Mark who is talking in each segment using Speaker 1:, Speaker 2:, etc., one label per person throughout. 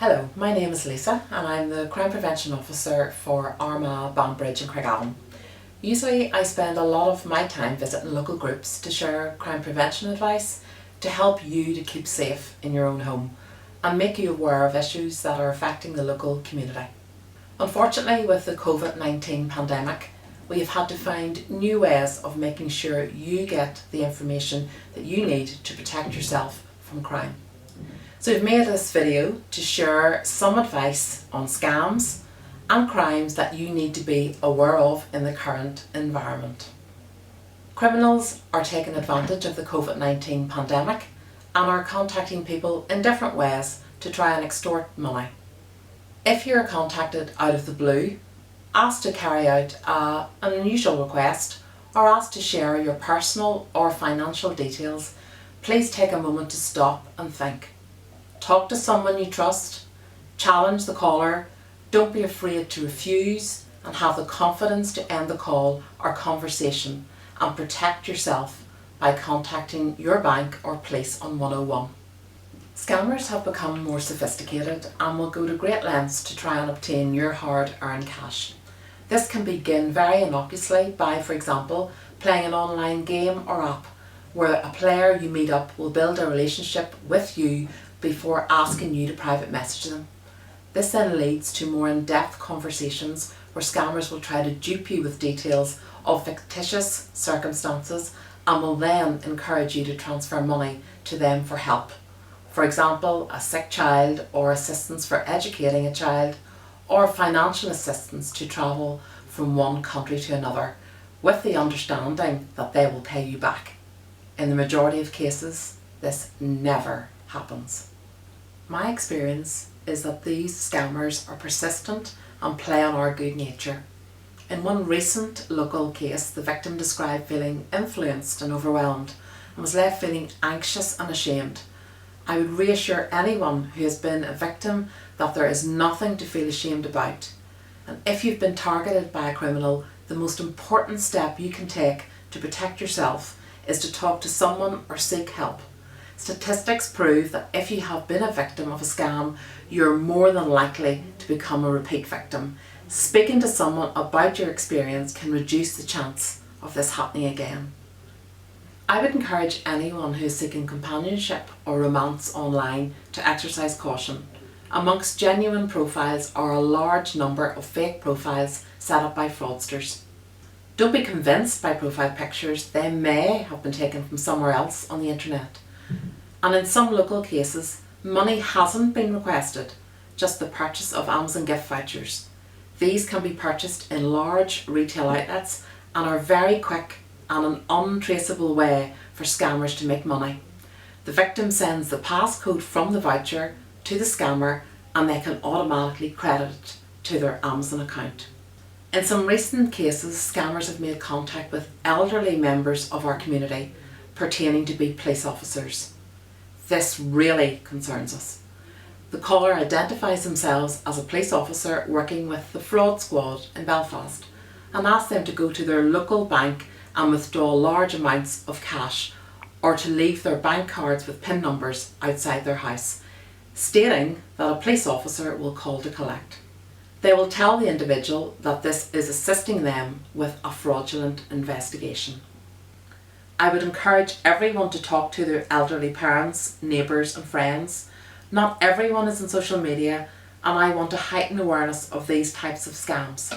Speaker 1: Hello, my name is Lisa and I'm the Crime Prevention Officer for Armagh, Banbridge and Craigavon. Usually I spend a lot of my time visiting local groups to share crime prevention advice to help you to keep safe in your own home and make you aware of issues that are affecting the local community. Unfortunately, with the COVID-19 pandemic, we have had to find new ways of making sure you get the information that you need to protect yourself from crime. So we've made this video to share some advice on scams and crimes that you need to be aware of in the current environment. Criminals are taking advantage of the COVID-19 pandemic and are contacting people in different ways to try and extort money. If you're contacted out of the blue, asked to carry out an unusual request, or asked to share your personal or financial details, please take a moment to stop and think. Talk to someone you trust, challenge the caller, don't be afraid to refuse, and have the confidence to end the call or conversation and protect yourself by contacting your bank or police on 101. Scammers have become more sophisticated and will go to great lengths to try and obtain your hard-earned cash. This can begin very innocuously by, for example, playing an online game or app where a player you meet up will build a relationship with you before asking you to private message them. This then leads to more in-depth conversations where scammers will try to dupe you with details of fictitious circumstances and will then encourage you to transfer money to them for help. For example, a sick child or assistance for educating a child, or financial assistance to travel from one country to another, with the understanding that they will pay you back. In the majority of cases, this never happens. My experience is that these scammers are persistent and play on our good nature. In one recent local case, the victim described feeling influenced and overwhelmed and was left feeling anxious and ashamed. I would reassure anyone who has been a victim that there is nothing to feel ashamed about. And if you've been targeted by a criminal, the most important step you can take to protect yourself is to talk to someone or seek help. Statistics prove that if you have been a victim of a scam, you're more than likely to become a repeat victim. Speaking to someone about your experience can reduce the chance of this happening again. I would encourage anyone who is seeking companionship or romance online to exercise caution. Amongst genuine profiles are a large number of fake profiles set up by fraudsters. Don't be convinced by profile pictures. They may have been taken from somewhere else on the internet. And in some local cases, money hasn't been requested, just the purchase of Amazon gift vouchers. These can be purchased in large retail outlets and are very quick and an untraceable way for scammers to make money. The victim sends the passcode from the voucher to the scammer and they can automatically credit it to their Amazon account. In some recent cases, scammers have made contact with elderly members of our community pertaining to be police officers. This really concerns us. The caller identifies themselves as a police officer working with the fraud squad in Belfast and asks them to go to their local bank and withdraw large amounts of cash or to leave their bank cards with PIN numbers outside their house, stating that a police officer will call to collect. They will tell the individual that this is assisting them with a fraudulent investigation. I would encourage everyone to talk to their elderly parents, neighbours and friends. Not everyone is on social media and I want to heighten awareness of these types of scams.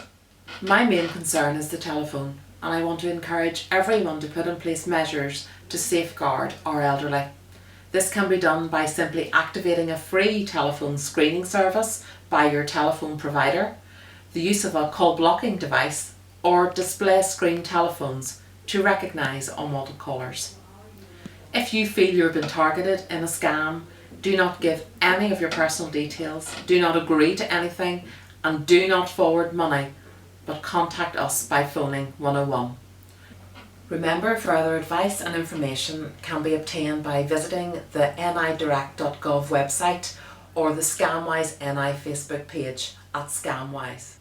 Speaker 1: My main concern is the telephone, and I want to encourage everyone to put in place measures to safeguard our elderly. This can be done by simply activating a free telephone screening service by your telephone provider, the use of a call blocking device, or display screen telephones to recognise unwanted callers. If you feel you've been targeted in a scam, do not give any of your personal details, do not agree to anything, and do not forward money, but contact us by phoning 101. Remember, further advice and information can be obtained by visiting the nidirect.gov website or the Scamwise NI Facebook page at Scamwise.